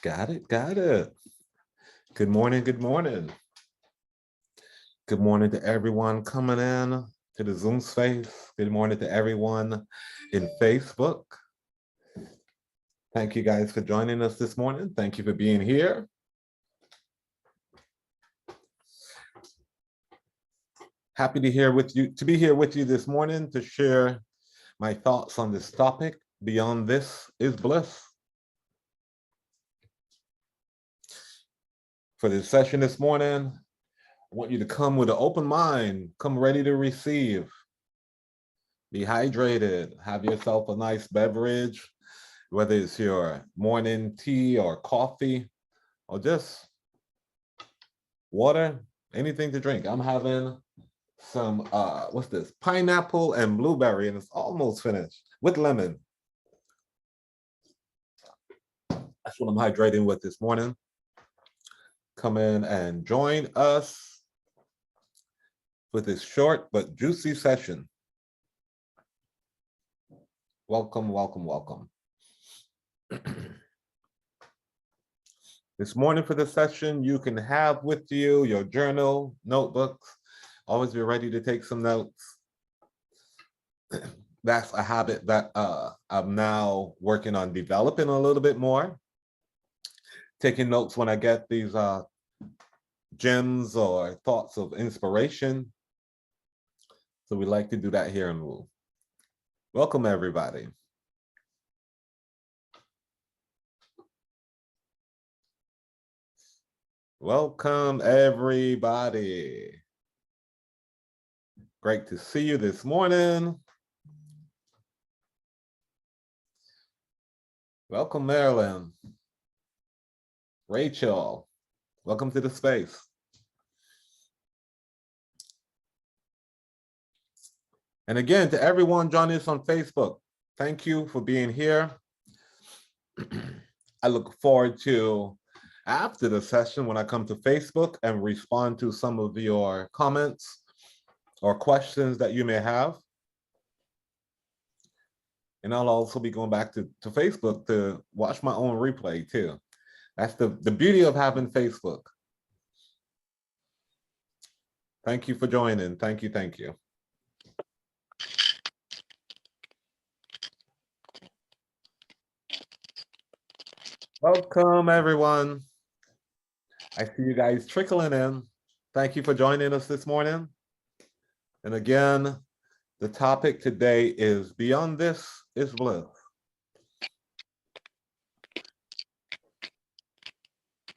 Got it, got it. Good morning, good morning. Good morning to everyone coming in to the Zoom space. Good morning to everyone in Facebook. Thank you guys for joining us this morning. Thank you for being here. Happy to be here with you this morning to share my thoughts on this topic, Beyond This Is Bliss. For this session this morning, I want you to come with an open mind, come ready to receive. Be hydrated, have yourself a nice beverage, whether it's your morning tea or coffee, or just water, anything to drink. I'm having some, what's this? Pineapple and blueberry, and it's almost finished with lemon. That's what I'm hydrating with this morning. Come in and join us with this short but juicy session. Welcome, welcome, welcome. This morning for the session, you can have with you your journal, notebooks. Always be ready to take some notes. That's a habit that I'm now working on developing a little bit more. Taking notes when I get these gems or thoughts of inspiration. So we like to do that here in Woo. Welcome, everybody. Welcome, everybody. Great to see you this morning. Welcome, Marilyn. Rachel, welcome to the space. And again, to everyone joining us on Facebook, thank you for being here. I look forward to, after the session, when I come to Facebook and respond to some of your comments or questions that you may have. And I'll also be going back to Facebook to watch my own replay too. That's the beauty of having Facebook. Thank you for joining. Thank you, thank you. Welcome, everyone. I see you guys trickling in. Thank you for joining us this morning. And again, the topic today is Beyond This Is Bliss.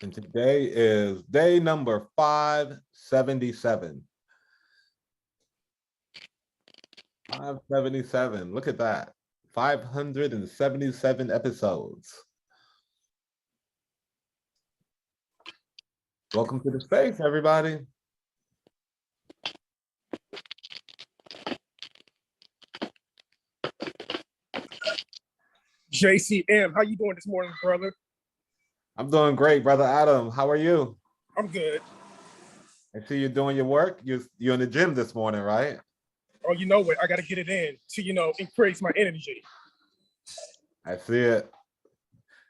And today is day number 577. 577, look at that. 577 episodes. Welcome to the space, everybody. JCM, how you doing this morning, brother? I'm doing great, brother Adam. How are you? I'm good. I see you doing your work. You're in the gym this morning, right? Oh, you know what? I got to get it in to, increase my energy. I see it.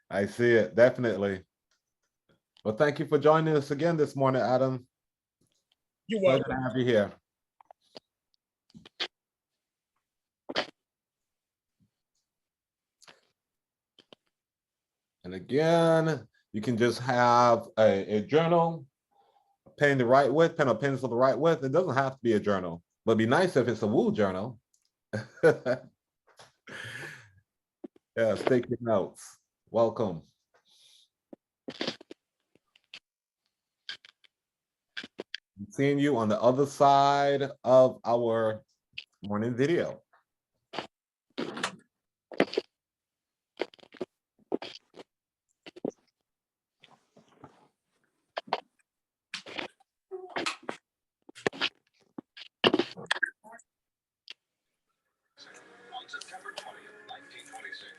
I see it, definitely. Well, thank you for joining us again this morning, Adam. You're welcome. Glad to have you here. And again, you can just have a journal, a pen to write with, pen or pencil to write with. It doesn't have to be a journal, but it'd be nice if it's a Woo journal. Yeah, take your notes. Welcome. I'm seeing you on the other side of our morning video. On September 20th, 1926.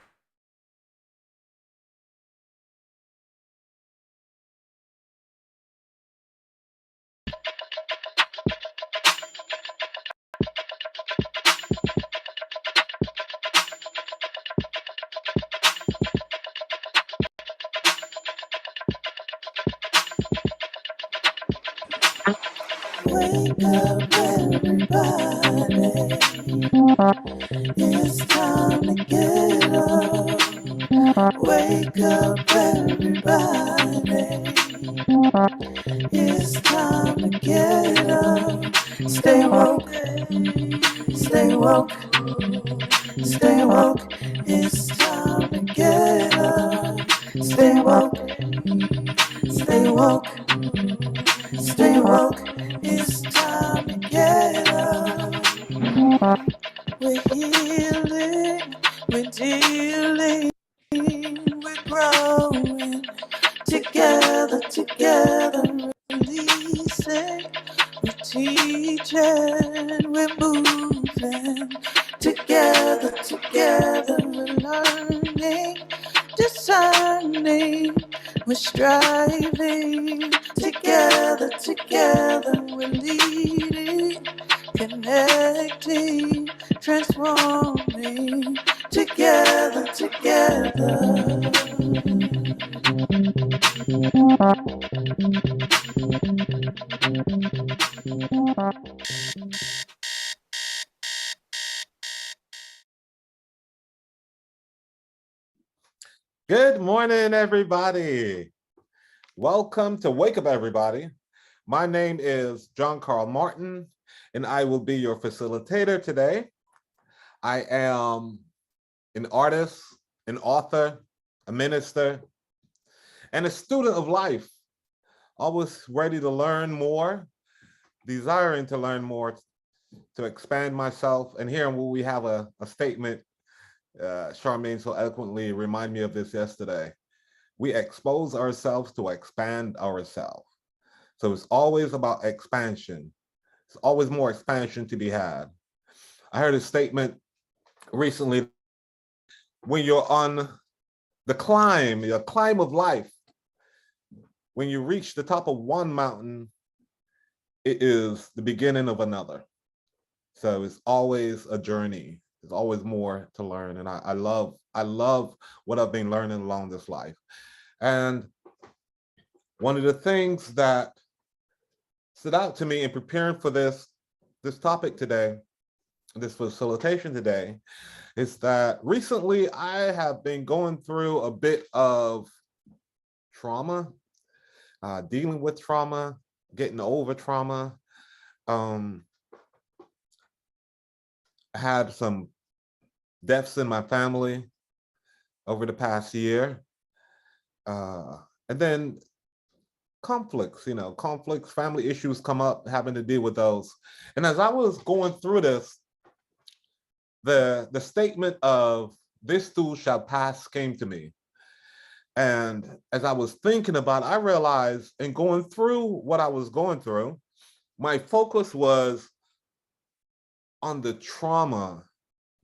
Wake up, everybody. It's time to get up. Wake up, everybody. It's time to get up. Stay woke. Stay woke. Stay woke. It's time to get up. Stay woke. Stay woke. Stay woke. It's time to get up. We're healing. We're dealing. We're growing. Together, together, releasing. We're teaching. We're moving. Together, together, we're learning. Discerning. We're striving. Together, together, we're leading. Connecting. Transforming. Together, together. Good morning, everybody. Welcome to Wake Up, everybody. My name is John Carl Martin, and I will be your facilitator today. I am an artist, an author, a minister, and a student of life, always ready to learn more, desiring to learn more, to expand myself. And here we have a statement. Charmaine so eloquently reminded me of this yesterday. We expose ourselves to expand ourselves. So it's always about expansion. It's always more expansion to be had. I heard a statement recently, when you're on the climb of life, when you reach the top of one mountain, it is the beginning of another. So it's always a journey. There's always more to learn. And I love what I've been learning along this life. And one of the things that stood out to me in preparing for this topic today, this facilitation today, is that recently I have been going through a bit of trauma, dealing with trauma, getting over trauma. Had some deaths in my family over the past year. And then conflicts, family issues come up, having to deal with those. And as I was going through this, the statement of "this too shall pass" came to me. And as I was thinking about it, I realized in going through what I was going through, my focus was on the trauma,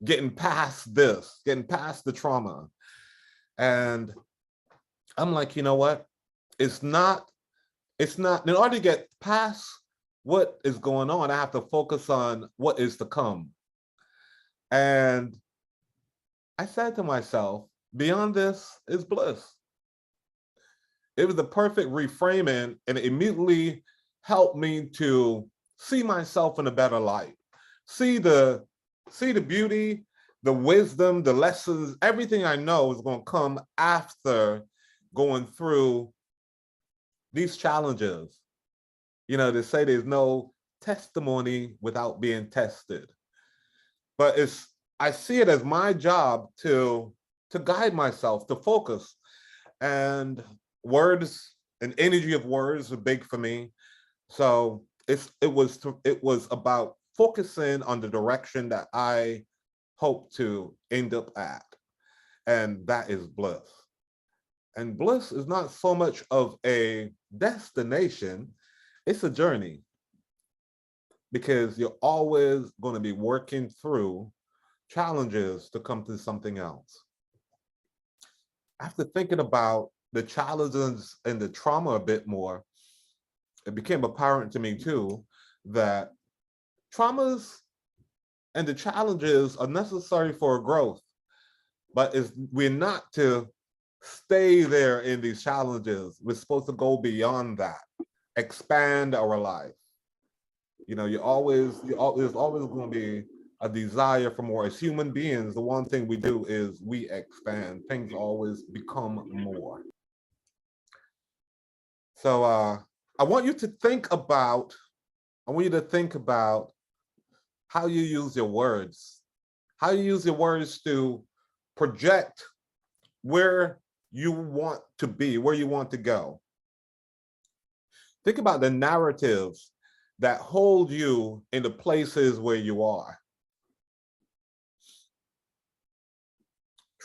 getting past the trauma. And I'm like, you know what? It's not, in order to get past what is going on, I have to focus on what is to come. And I said to myself, beyond this is bliss. It was the perfect reframing, and it immediately helped me to see myself in a better light. See the beauty, the wisdom, the lessons, everything I know is going to come after going through these challenges. They say there's no testimony without being tested. But I see it as my job to guide myself, to focus. And words and energy of words are big for me. So it was about focusing on the direction that I hope to end up at, and that is bliss. And bliss is not so much of a destination, it's a journey, because you're always going to be working through challenges to come to something else. After thinking about the challenges and the trauma a bit more, it became apparent to me too that traumas and the challenges are necessary for growth, but we're not to stay there in these challenges. We're supposed to go beyond that, expand our life. You know, there's always going to be a desire for more. As human beings, the one thing we do is we expand. Things always become more. So I want you to think about, I want you to think about how you use your words, how you use your words to project where you want to be, where you want to go. Think about the narratives that hold you in the places where you are.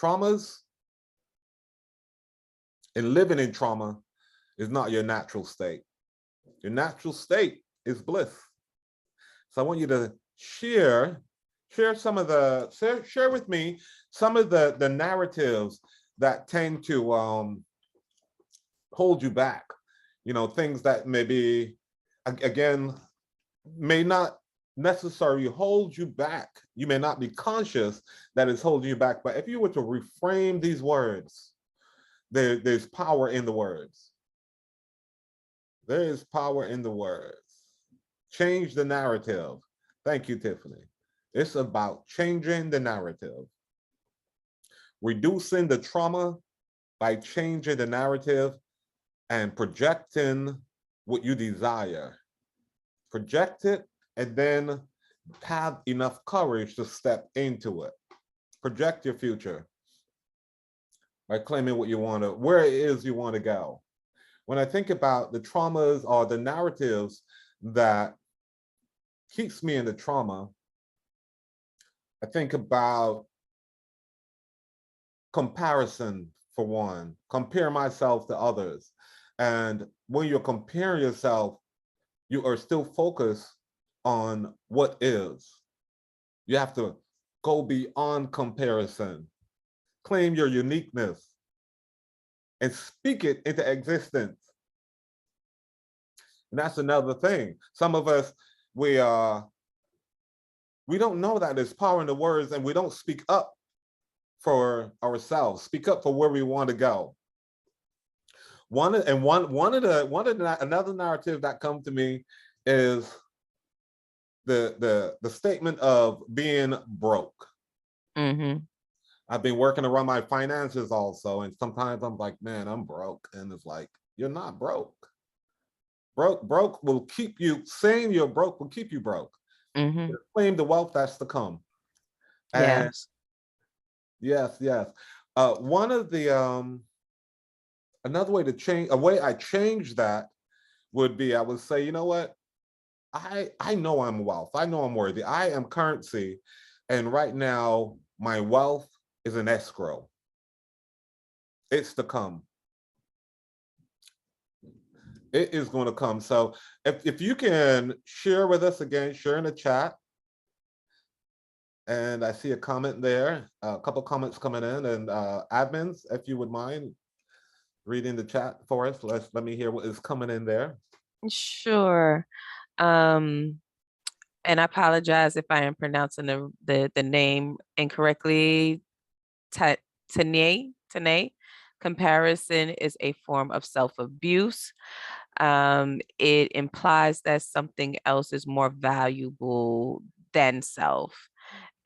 Traumas and living in trauma is not your natural state. Your natural state is bliss. So I want you to share some of the, share with me some of the narratives that tend to hold you back. You know, things that maybe, again, may not necessarily hold you back. You may not be conscious that it's holding you back, but if you were to reframe these words, there's power in the words. There is power in the words. Change the narrative. Thank you, Tiffany. It's about changing the narrative. Reducing the trauma by changing the narrative and projecting what you desire. Project it and then have enough courage to step into it. Project your future by claiming what you want to, where it is you want to go. When I think about the traumas or the narratives that keeps me in the trauma, I think about comparison for one, compare myself to others. And when you're comparing yourself, you are still focused on what is. You have to go beyond comparison, claim your uniqueness, and speak it into existence. And that's another thing. Some of us, we don't know that there's power in the words, and we don't speak up for ourselves, speak up for where we want to go. Another narrative that comes to me is the statement of being broke. Mm-hmm. I've been working around my finances also, and sometimes I'm like, man, I'm broke, and it's like, you're not broke. Broke will keep you, saying you're broke will keep you broke. Mm-hmm. Claim the wealth that's to come. And Yes. yes. One of the another way to change, a way I change that would be, I would say, you know what? I know I'm wealth. I know I'm worthy. I am currency. And right now, my wealth is an escrow. It's to come. It is going to come. So if you can share with us again, share in the chat. And I see a comment there, a couple comments coming in, and admins, if you would mind reading the chat for us. Let me hear what is coming in there. Sure. And I apologize if I am pronouncing the name incorrectly. Tanae. Comparison is a form of self-abuse. It implies that something else is more valuable than self.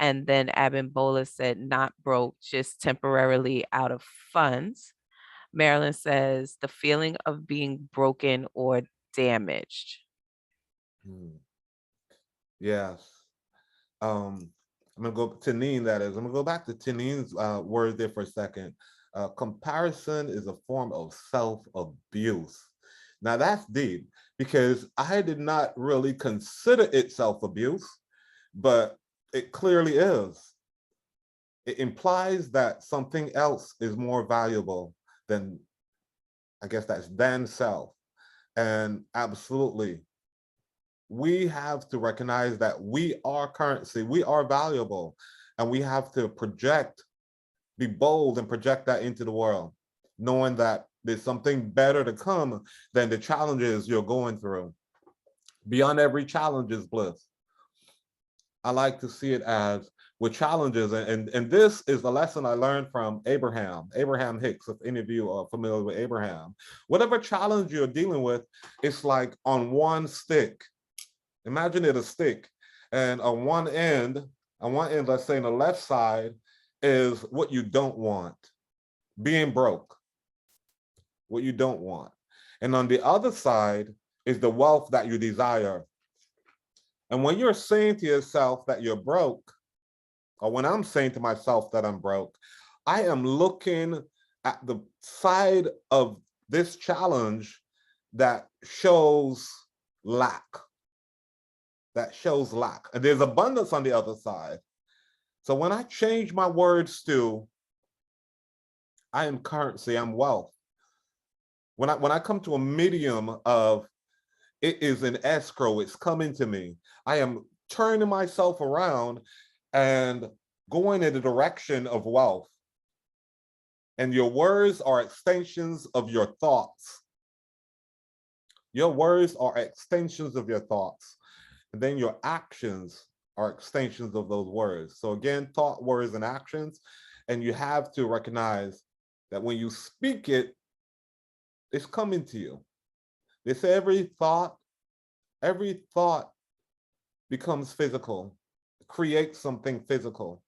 And then Abimbola said, not broke, just temporarily out of funds. Marilyn says, the feeling of being broken or damaged. Yes. I'm gonna go to Tanine, that is. I'm gonna go back to Tanine's word there for a second. Comparison is a form of self-abuse. Now that's deep, because I did not really consider it self-abuse, but it clearly is. It implies that something else is more valuable than, I guess that's than self. And absolutely, we have to recognize that we are currency, we are valuable, and we have to project, be bold and project that into the world, knowing that there's something better to come than the challenges you're going through. Beyond every challenge is bliss. I like to see it as with challenges, and this is the lesson I learned from Abraham Hicks. If any of you are familiar with Abraham, whatever challenge you're dealing with, it's like on one stick. Imagine it a stick, and on one end, let's say on the left side, is what you don't want, being broke, what you don't want. And on the other side is the wealth that you desire. And when you're saying to yourself that you're broke, or when I'm saying to myself that I'm broke, I am looking at the side of this challenge that shows lack, And there's abundance on the other side. So when I change my words to, I am currency, I'm wealth. When I come to a medium of, it is in escrow, it's coming to me, I am turning myself around and going in the direction of wealth. And your words are extensions of your thoughts. Your words are extensions of your thoughts. And then your actions are extensions of those words. So again, thought, words, and actions. And you have to recognize that when you speak it, it's coming to you. They say every thought becomes physical, creates something physical.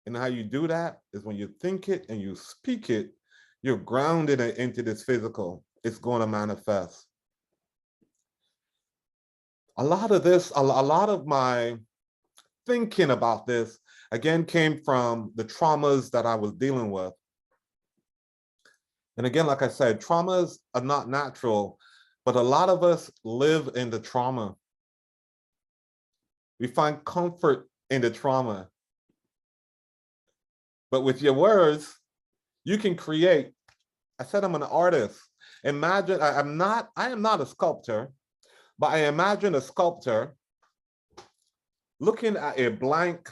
And how you do that is when you think it and you speak it, you're grounded it into this physical. It's going to manifest. A lot of my thinking about this, again, came from the traumas that I was dealing with. And again, like I said, traumas are not natural, but a lot of us live in the trauma. We find comfort in the trauma. But with your words, you can create. I said I'm an artist. Imagine, I am not a sculptor, but I imagine a sculptor looking at a blank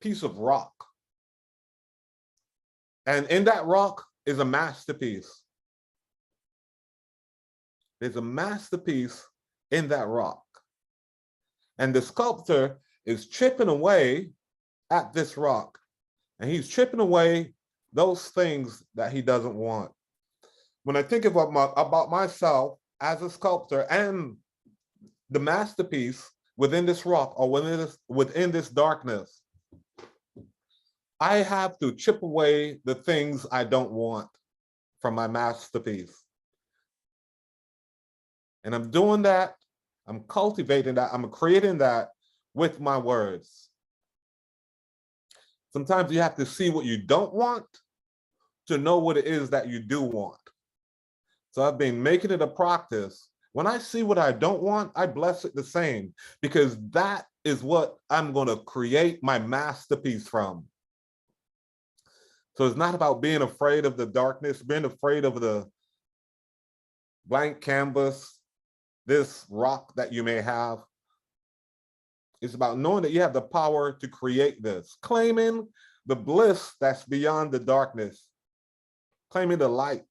piece of rock. And in that rock is a masterpiece. There's a masterpiece in that rock. And the sculptor is chipping away at this rock. And he's chipping away those things that he doesn't want. When I think about myself as a sculptor and the masterpiece within this rock or within this darkness, I have to chip away the things I don't want from my masterpiece. And I'm doing that, I'm cultivating that, I'm creating that with my words. Sometimes you have to see what you don't want to know what it is that you do want. So I've been making it a practice. When I see what I don't want, I bless it the same, because that is what I'm going to create my masterpiece from. So it's not about being afraid of the darkness, being afraid of the blank canvas, this rock that you may have. It's about knowing that you have the power to create this, claiming the bliss that's beyond the darkness, claiming the light,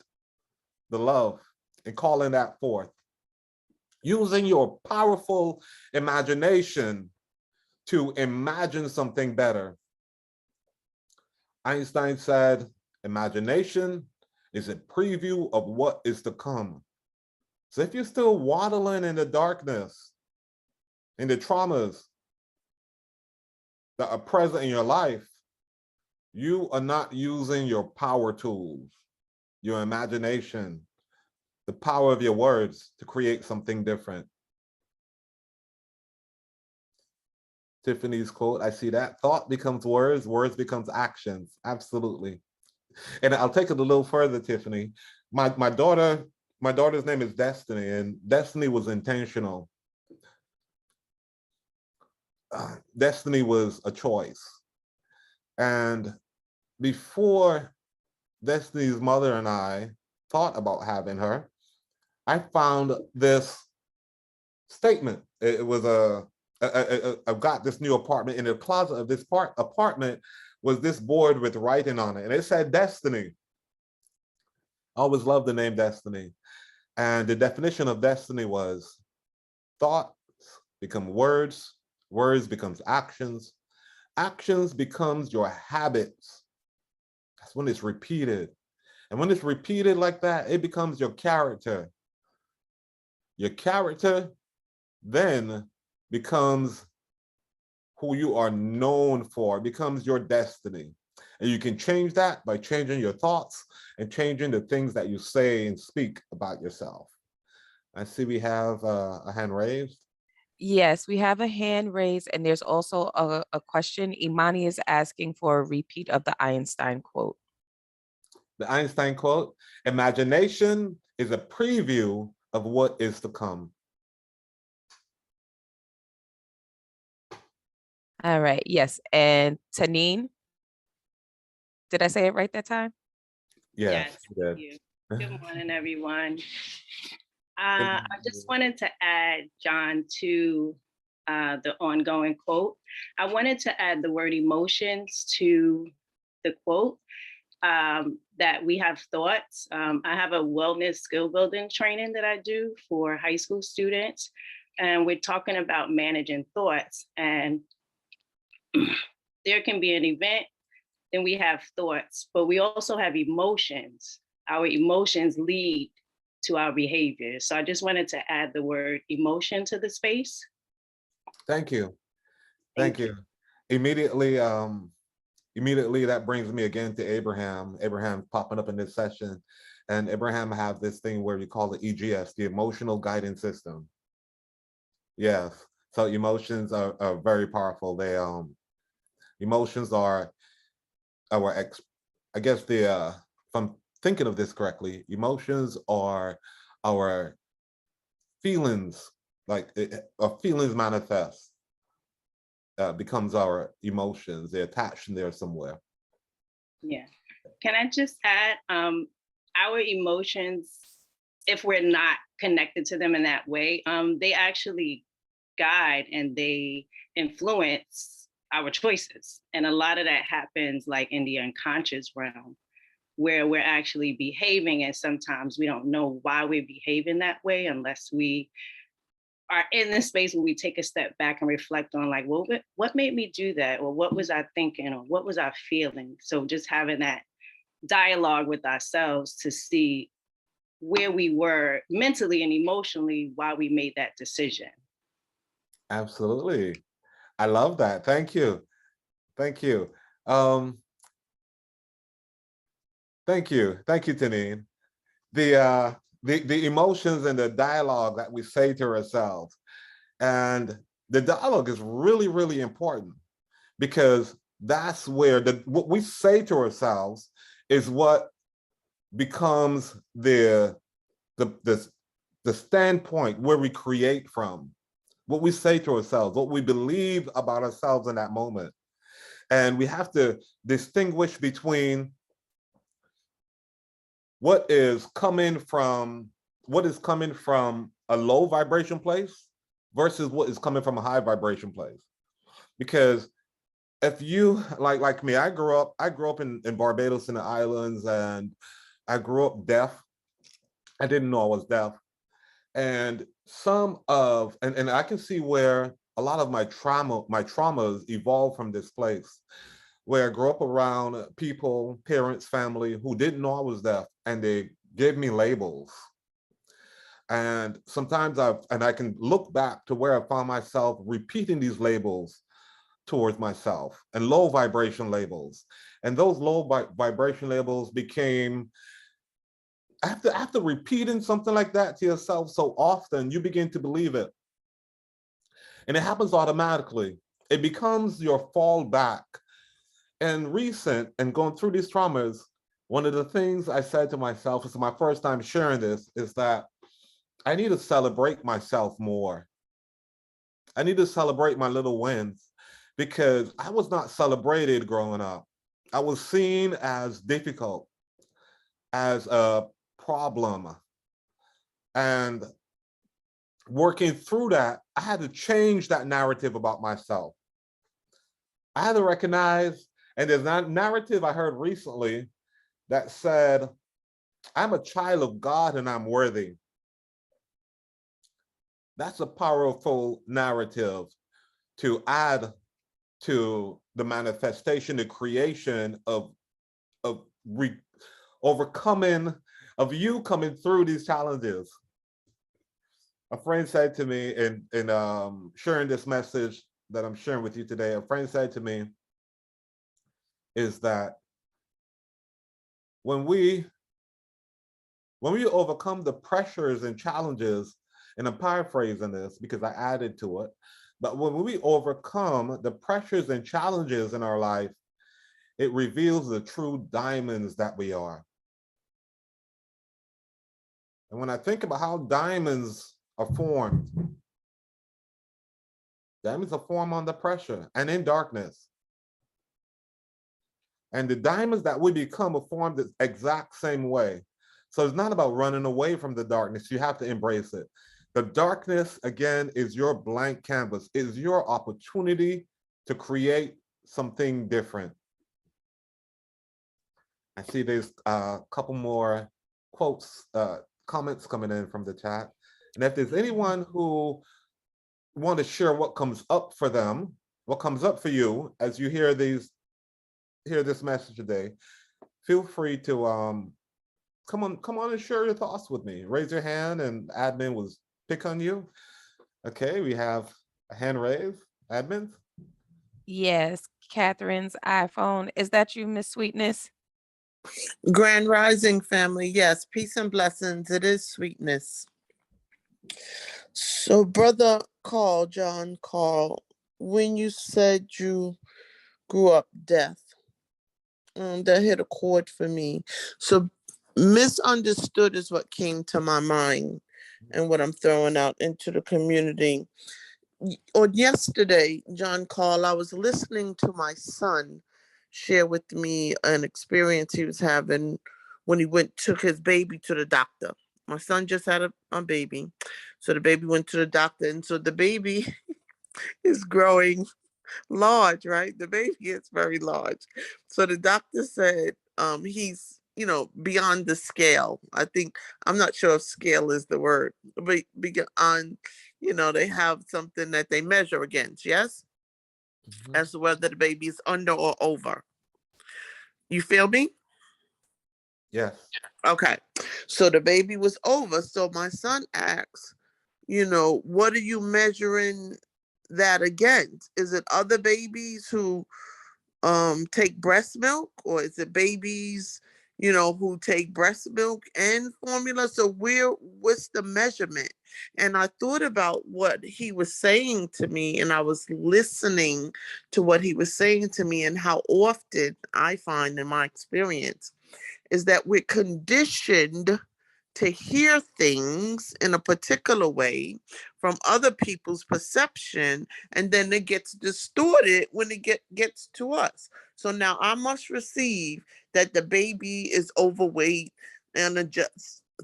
the love, and calling that forth. Using your powerful imagination to imagine something better. Einstein said, imagination is a preview of what is to come. So if you're still waddling in the darkness, in the traumas that are present in your life, you are not using your power tools, your imagination, the power of your words to create something different. Tiffany's quote, I see that. Thought becomes words, words becomes actions. Absolutely. And I'll take it a little further, Tiffany. My daughter's name is Destiny, and Destiny was intentional. Destiny was a choice. And before Destiny's mother and I thought about having her, I found this statement. It was I've got this new apartment. In the closet of this apartment was this board with writing on it, and it said Destiny. I always loved the name Destiny. And the definition of destiny was thoughts become words, words becomes actions, actions becomes your habits. That's when it's repeated. And when it's repeated like that, it becomes your character. Your character then becomes who you are known for, becomes your destiny. And you can change that by changing your thoughts and changing the things that you say and speak about yourself. I see we have a hand raised. Yes, we have a hand raised, and there's also a question. Imani is asking for a repeat of the Einstein quote. The Einstein quote, imagination is a preview of what is to come. All right. Yes. And Tanine, did I say it right that time? Yes, Yes, you thank did. you. Good morning, everyone. I just wanted to add, John, to the ongoing quote. I wanted to add the word emotions to the quote, that we have thoughts. I have a wellness skill building training that I do for high school students, and we're talking about managing thoughts. And there can be an event, then we have thoughts, but we also have emotions. Our emotions lead to our behavior. So I just wanted to add the word emotion to the space. Thank you. Thank you. Immediately, immediately that brings me again to Abraham. Abraham popping up in this session. And Abraham have this thing where we call it EGS, the emotional guidance system. Yes. So emotions are very powerful. They emotions are our I guess if I'm thinking of this correctly, emotions are our feelings, like our feelings manifest, becomes our emotions. They're attached in there somewhere. Yeah. Can I just add, our emotions, if we're not connected to them in that way, they actually guide and they influence our choices. And a lot of that happens like in the unconscious realm, where we're actually behaving, and sometimes we don't know why we're behaving that way unless we are in this space where we take a step back and reflect on, like, well, what made me do that? Or what was I thinking? Or what was I feeling? So just having that dialogue with ourselves to see where we were mentally and emotionally while we made that decision. Absolutely. I love that. Thank you. Thank you. Thank you. Thank you, Tanine. The emotions and the dialogue that we say to ourselves. And the dialogue is really, really important, because that's where what we say to ourselves is what becomes the standpoint where we create from. What we say to ourselves, what we believe about ourselves in that moment. And we have to distinguish between what is coming from a low vibration place versus what is coming from a high vibration place. Because if you like me, I grew up in Barbados in the islands, and I grew up deaf. I didn't know I was deaf. And and I can see where a lot of my traumas evolved from this place, where I grew up around people, parents, family who didn't know I was deaf, and they gave me labels. And sometimes I can look back to where I found myself repeating these labels towards myself, and low vibration labels. And those low vibration labels became, after repeating something like that to yourself so often, you begin to believe it. And it happens automatically. It becomes your fallback. And going through these traumas, one of the things I said to myself, it's my first time sharing this, is that I need to celebrate myself more. I need to celebrate my little wins, because I was not celebrated growing up. I was seen as difficult, as a problem. And working through that, I had to change that narrative about myself. I had to recognize, and there's that narrative I heard recently that said, I'm a child of God and I'm worthy. That's a powerful narrative to add to the manifestation, the creation of overcoming, of you coming through these challenges. A friend said to me in sharing this message that I'm sharing with you today, a friend said to me is that when we overcome the pressures and challenges, and I'm paraphrasing this because I added to it, but when we overcome the pressures and challenges in our life, it reveals the true diamonds that we are. And when I think about how diamonds are formed under pressure and in darkness. And the diamonds that we become are formed the exact same way. So it's not about running away from the darkness. You have to embrace it. The darkness, again, is your blank canvas, is your opportunity to create something different. I see there's a couple more quotes, comments coming in from the chat. And if there's anyone who want to share what comes up for them, what comes up for you as you hear this message today, feel free to come on and share your thoughts with me. Raise your hand and admin will pick on you. Okay, we have a hand raised. Admin? Yes, Catherine's iPhone. Is that you, Miss Sweetness? Grand Rising family, yes, peace and blessings. It is Sweetness. So, brother John Carl, when you said you grew up deaf, that hit a chord for me. So, misunderstood is what came to my mind and what I'm throwing out into the community. On yesterday, John Carl, I was listening to my son share with me an experience he was having when he took his baby to the doctor. My son just had a baby. So the baby went to the doctor. And so the baby is growing large, right? The baby is very large. So the doctor said he's, beyond the scale. I'm not sure if scale is the word, but beyond, they have something that they measure against, yes? As to whether the baby is under or over. You feel me? Yes. Okay. So the baby was over. So my son asks, what are you measuring that against? Is it other babies who take breast milk, or is it babies, who take breast milk and formula? So what's the measurement? And I thought about what he was saying to me, and I was listening to what he was saying to me, and how often I find in my experience is that we're conditioned to hear things in a particular way from other people's perception, and then it gets distorted when it gets to us. So now I must receive that the baby is overweight and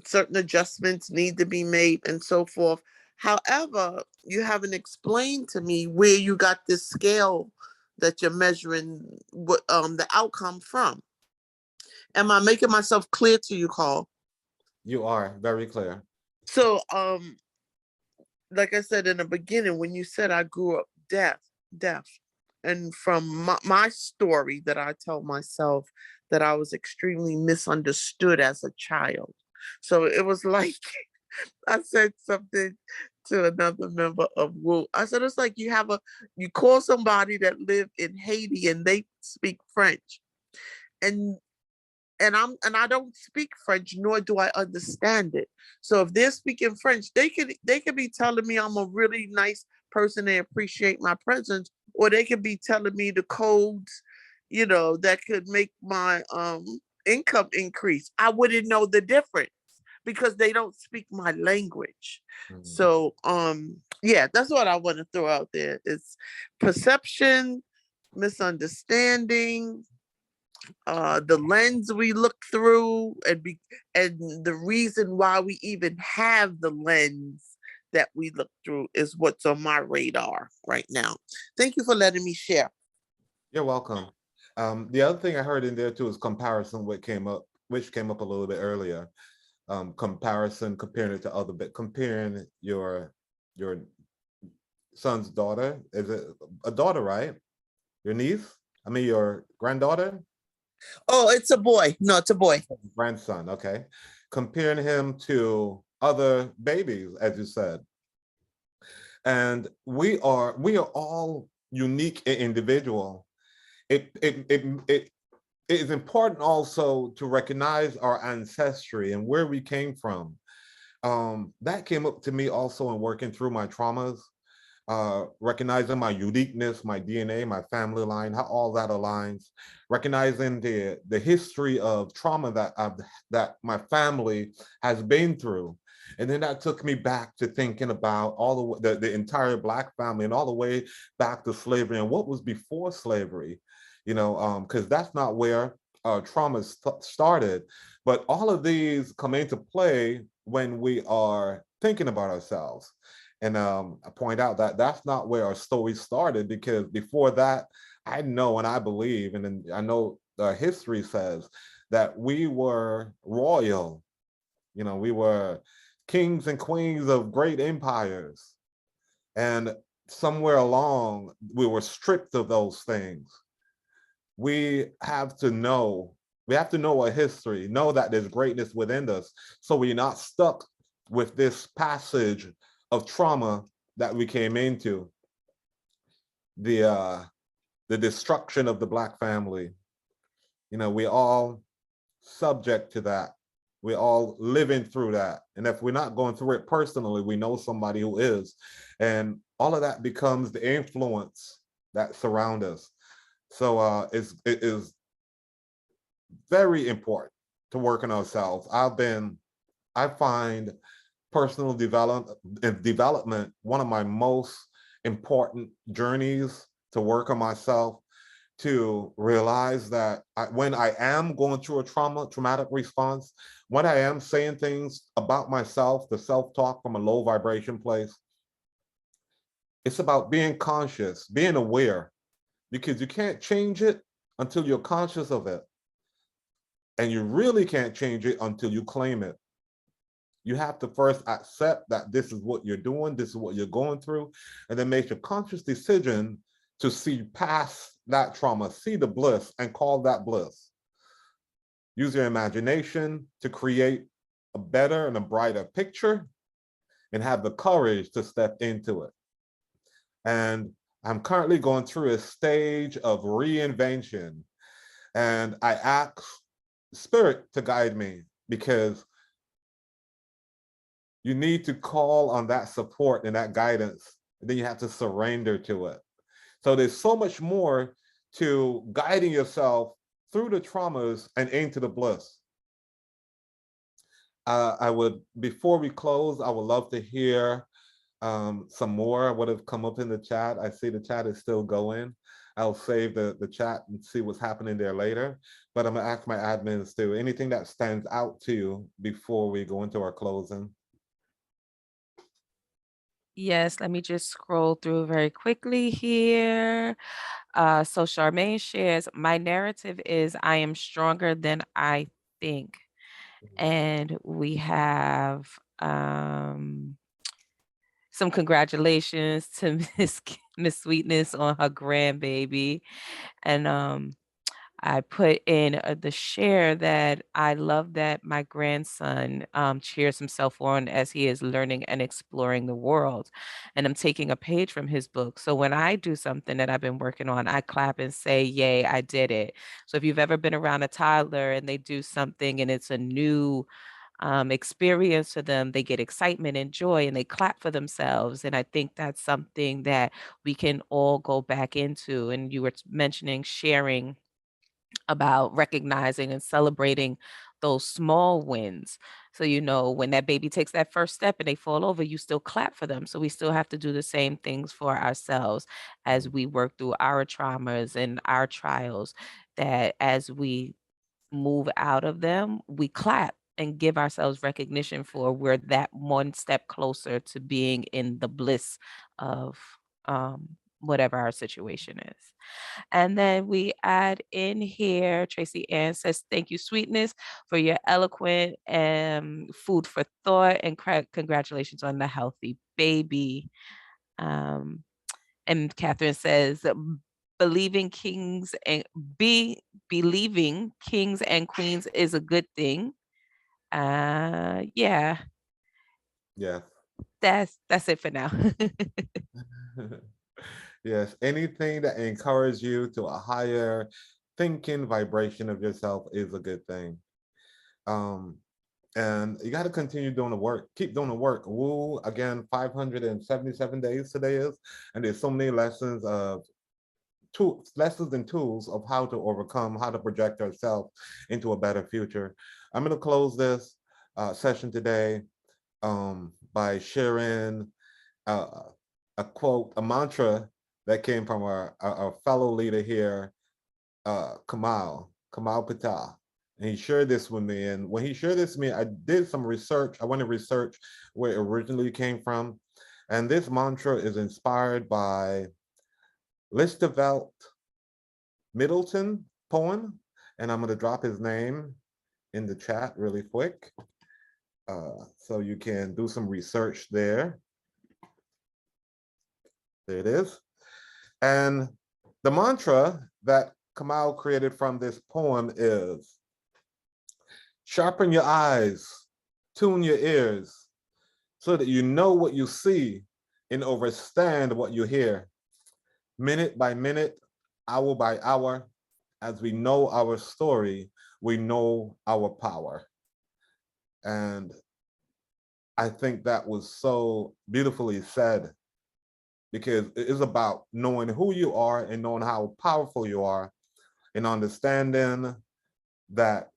certain adjustments need to be made and so forth. However, you haven't explained to me where you got this scale that you're measuring what the outcome from. Am I making myself clear to you, Carl? You are very clear. So, like I said in the beginning, when you said I grew up deaf, and from my story that I tell myself, that I was extremely misunderstood as a child. So it was like I said something to another member of WU. I said, it's like you call somebody that lived in Haiti and they speak French. And I don't speak French, nor do I understand it. So if they're speaking French, they could be telling me I'm a really nice person, they appreciate my presence, or they could be telling me the codes, that could make my income increase. I wouldn't know the difference because they don't speak my language. So yeah, that's what I want to throw out there. It's perception, misunderstanding, the lens we look through, and the reason why we even have the lens that we look through is what's on my radar right now. Thank you for letting me share. You're welcome. The other thing I heard in there too is comparison, which came up a little bit earlier. Comparing it to other, but comparing your son's daughter. Is it a daughter, right? Your niece? I mean, your granddaughter? Oh, it's a boy. No, it's a boy. Grandson, okay. Comparing him to other babies, as you said. And we are all unique and individual. It is important also to recognize our ancestry and where we came from. That came up to me also in working through my traumas, recognizing my uniqueness, my DNA, my family line, how all that aligns, recognizing the history of trauma that my family has been through. And then that took me back to thinking about all the entire Black family and all the way back to slavery and what was before slavery, because that's not where trauma started. But all of these come into play when we are thinking about ourselves. And I point out that that's not where our story started, because before that, I know and I believe, and then I know history says that we were royal. We were kings and queens of great empires. And somewhere along, we were stripped of those things. We have to know our history, know that there's greatness within us, so we're not stuck with this passage of trauma that we came into. The destruction of the Black family. We all subject to that. We're all living through that. And if we're not going through it personally, we know somebody who is. And all of that becomes the influence that surround us. So it is very important to work on ourselves. I find personal development one of my most important journeys to work on myself, to realize that when I am going through a traumatic response, when I am saying things about myself, the self-talk from a low vibration place, it's about being conscious, being aware, because you can't change it until you're conscious of it. And you really can't change it until you claim it. You have to first accept that this is what you're doing, this is what you're going through, and then make a conscious decision to see past that trauma, see the bliss, and call that bliss. Use your imagination to create a better and a brighter picture, and have the courage to step into it. And I'm currently going through a stage of reinvention, and I ask Spirit to guide me, because you need to call on that support and that guidance, and then you have to surrender to it. So there's so much more to guiding yourself through the traumas and into the bliss. Before we close, I would love to hear some more what have come up in the chat. I see the chat is still going. I'll save the chat and see what's happening there later. But I'm gonna ask my admins to anything that stands out to you before we go into our closing. Yes, let me just scroll through very quickly here. So Charmaine shares, my narrative is I am stronger than I think. And we have some congratulations to Miss Sweetness on her grandbaby. And I put in the share that I love that my grandson cheers himself on as he is learning and exploring the world. And I'm taking a page from his book. So when I do something that I've been working on, I clap and say, yay, I did it. So if you've ever been around a toddler and they do something and it's a new experience to them, they get excitement and joy and they clap for themselves. And I think that's something that we can all go back into. And you were mentioning sharing about recognizing and celebrating those small wins. So, when that baby takes that first step and they fall over, you still clap for them. So we still have to do the same things for ourselves as we work through our traumas and our trials, that as we move out of them, we clap and give ourselves recognition for we're that one step closer to being in the bliss of whatever our situation is. And then we add in here, Tracy Ann says, thank you, Sweetness, for your eloquent food for thought, and congratulations on the healthy baby. And Catherine says, believing kings and believing kings and queens is a good thing. Yeah. Yeah. that's it for now. Yes, anything that encourages you to a higher thinking vibration of yourself is a good thing. And you got to continue doing the work. Keep doing the work. Woo, again, 577 days today is, and there's so many lessons of lessons and tools of how to overcome, how to project ourselves into a better future. I'm going to close this session today by sharing a quote, a mantra that came from our fellow leader here, Kamal Patel. And he shared this with me. And when he shared this with me, I did some research. I went to research where it originally came from. And this mantra is inspired by Listavelt Middleton poem. And I'm going to drop his name in the chat really quick. So you can do some research there. There it is. And the mantra that Kamal created from this poem is, sharpen your eyes, tune your ears, so that you know what you see and understand what you hear. Minute by minute, hour by hour, as we know our story, we know our power. And I think that was so beautifully said, because it is about knowing who you are and knowing how powerful you are, and understanding that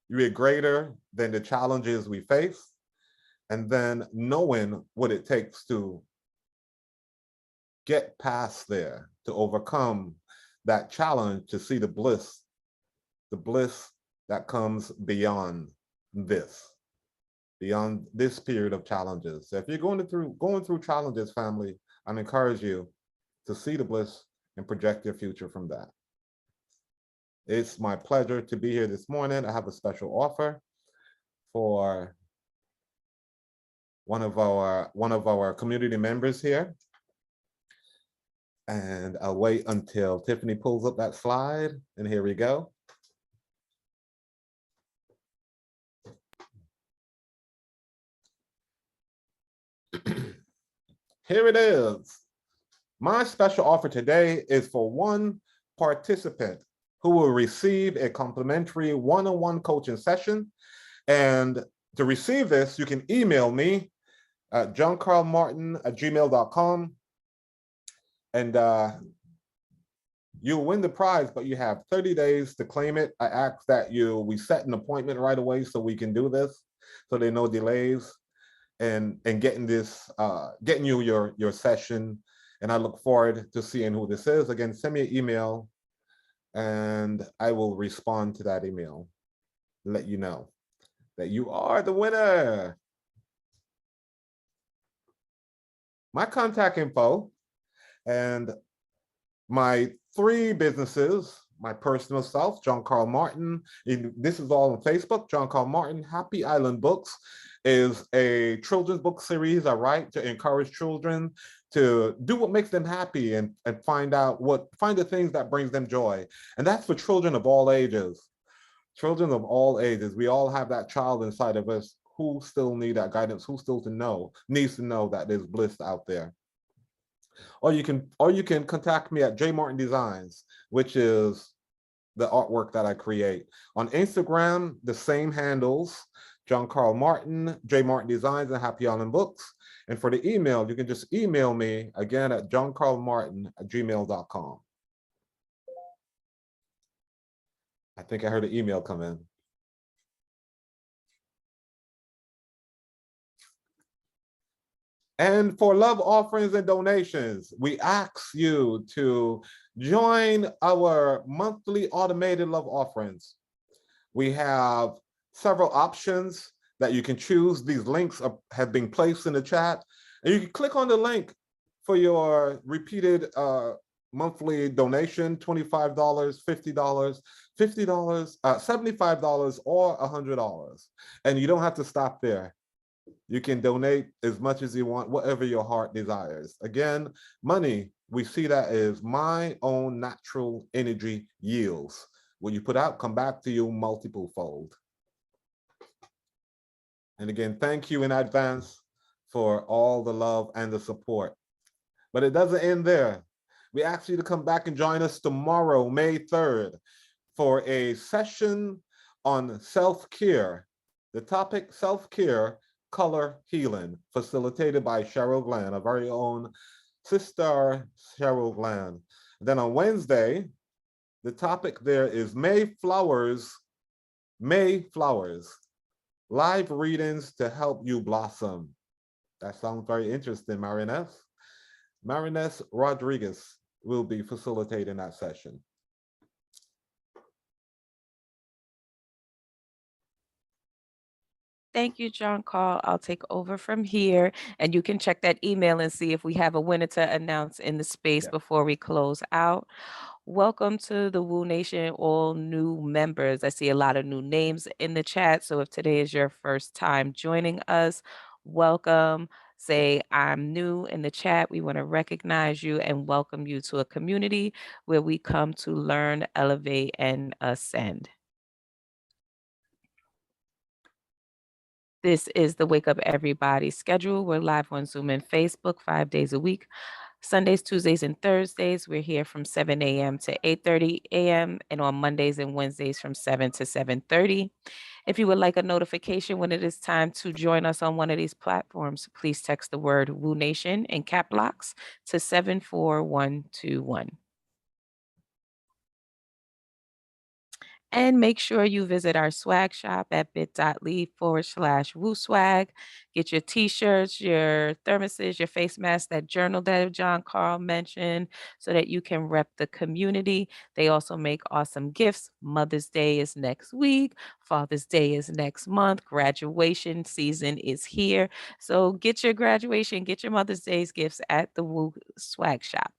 you're greater than the challenges we face, and then knowing what it takes to get past there, to overcome that challenge, to see the bliss that comes beyond this period of challenges. So if you're going through challenges, family, I encourage you to see the bliss and project your future from that. It's my pleasure to be here this morning. I have a special offer for one of our community members here. And I'll wait until Tiffany pulls up that slide, and here we go. Here it is. My special offer today is for one participant who will receive a complimentary one-on-one coaching session. And to receive this, you can email me at johncarlmartin@gmail.com. And you'll win the prize, but you have 30 days to claim it. I ask that we set an appointment right away so we can do this, so there are no delays and getting you your session. And I look forward to seeing who this is. Again, send me an email and I will respond to that email, let you know that you are the winner. My contact info and my 3 businesses, my personal self, John Carl Martin. This is all on Facebook. John Carl Martin. Happy Island Books is a children's book series I write to encourage children to do what makes them happy and find the things that brings them joy. And that's for children of all ages. Children of all ages. We all have that child inside of us who still need that guidance, who still needs to know that there's bliss out there. Or you can contact me at J Martin Designs, which is the artwork that I create. On Instagram, the same handles, John Carl Martin, J Martin Designs, and Happy Island Books. And for the email, you can just email me again at johncarlmartin@gmail.com. I think I heard an email come in. And for love offerings and donations, we ask you to join our monthly automated love offerings. We have several options that you can choose. These links have been placed in the chat. And you can click on the link for your repeated monthly donation, $25, $50, $50, $75, or $100. And you don't have to stop there. You can donate as much as you want, whatever your heart desires. Again, money, we see that as my own natural energy yields. What you put out, come back to you multiple fold. And again, thank you in advance for all the love and the support. But it doesn't end there. We ask you to come back and join us tomorrow, May 3rd, for a session on self-care. The topic, self-care, color healing, facilitated by Cheryl Glenn, our very own sister Cheryl Glenn. Then on Wednesday, the topic there is May Flowers, live readings to help you blossom. That sounds very interesting, Marinette. Marinette Rodriguez will be facilitating that session. Thank you, John Carl. I'll take over from here, and you can check that email and see if we have a winner to announce in the space before we close out. Welcome to the Woo Nation, all new members. I see a lot of new names in the chat. So if today is your first time joining us, welcome. Say, I'm new in the chat. We want to recognize you and welcome you to a community where we come to learn, elevate, and ascend. This is the Wake Up Everybody schedule. We're live on Zoom and Facebook 5 days a week. Sundays, Tuesdays, and Thursdays, we're here from 7 a.m. to 8:30 a.m. and on Mondays and Wednesdays from 7 to 7:30. If you would like a notification when it is time to join us on one of these platforms, please text the word Woo Nation in cap locks to 74121. And make sure you visit our swag shop at bit.ly/WooSwag. Get your t-shirts, your thermoses, your face masks, that journal that John Carl mentioned, so that you can rep the community. They also make awesome gifts. Mother's Day is next week. Father's Day is next month. Graduation season is here. So get your graduation, get your Mother's Day's gifts at the Woo Swag Shop.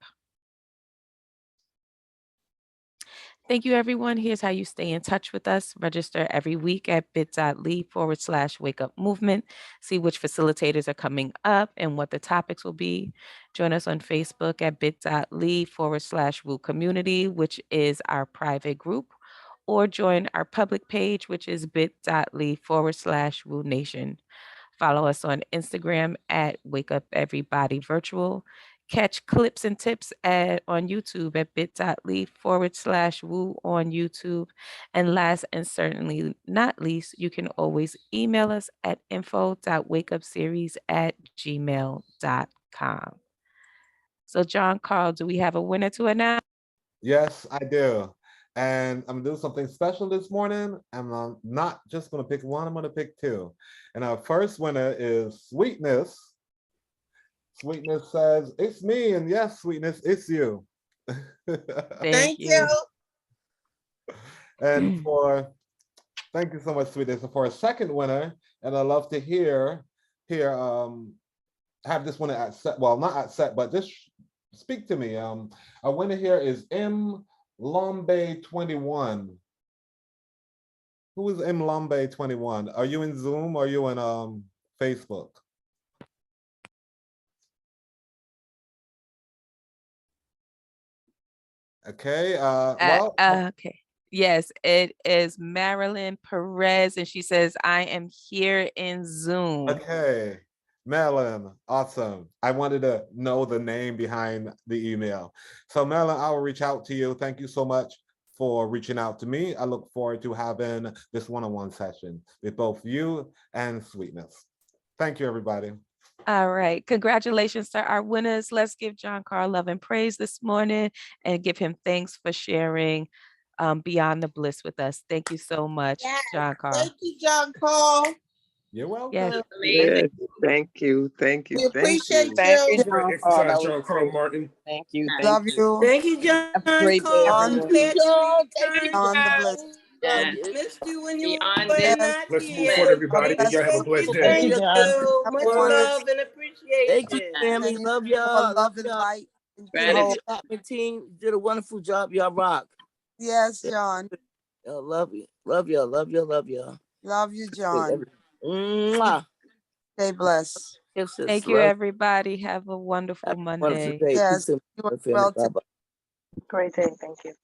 Thank you, everyone. Here's how you stay in touch with us. Register every week at bit.ly/wake up movement. See which facilitators are coming up and what the topics will be. Join us on Facebook at bit.ly/woo community, which is our private group, or join our public page, which is bit.ly/woo nation. Follow us on Instagram at Wake Up Everybody Virtual. Catch clips and tips on YouTube at bit.ly/woo on YouTube. And last and certainly not least, you can always email us at info.wakeupseries@gmail.com. So John Carl, do we have a winner to announce? Yes, I do. And I'm doing something special this morning. And I'm not just going to pick one, I'm going to pick two. And our first winner is Sweetness. Sweetness says, it's me. And yes, Sweetness, it's you. Thank you. And thank you so much, Sweetness. For a second winner, and I'd love to have this winner at set, well, not at set, but just speak to me. Our winner here is M. Lombe 21. Who is M. Lombe 21? Are you in Zoom or are you in Facebook? Okay. Okay. Yes, it is Marilyn Perez, and she says, I am here in Zoom. Okay. Marilyn, awesome. I wanted to know the name behind the email. So Marilyn, I will reach out to you. Thank you so much for reaching out to me. I look forward to having this one-on-one session with both you and Sweetness. Thank you, everybody. All right. Congratulations to our winners. Let's give John Carl love and praise this morning and give him thanks for sharing Beyond the Bliss with us. Thank you so much, John Carl. Thank you, John Carl. You're welcome. Yes. Amazing. Thank you. We appreciate you. Great exercise, John Carl Martin. Thank you. Love you. Thank you, John. Have a great day, Carl. everyone. Thank you, John. On the bliss. Yes. Missed you when you Beyond were this. not Let's move here. forward, everybody. Bless Y'all have a Thank blessed you, day. Thank you, John. Much Everyone. love and appreciation. Thank you, family. Love y'all. Love and light. And keep Gratitude. hope. Admin team, you did a wonderful job. Y'all rock. Yes, John. Y'all love you. Love y'all. Love y'all. Love y'all. Love you, John. Mwah. Stay blessed. Kisses. Thank you, Love. everybody. Have a wonderful Have a wonderful Monday. day. Yes, Peace and you are family. well too. Bye-bye. Great day. Thank you.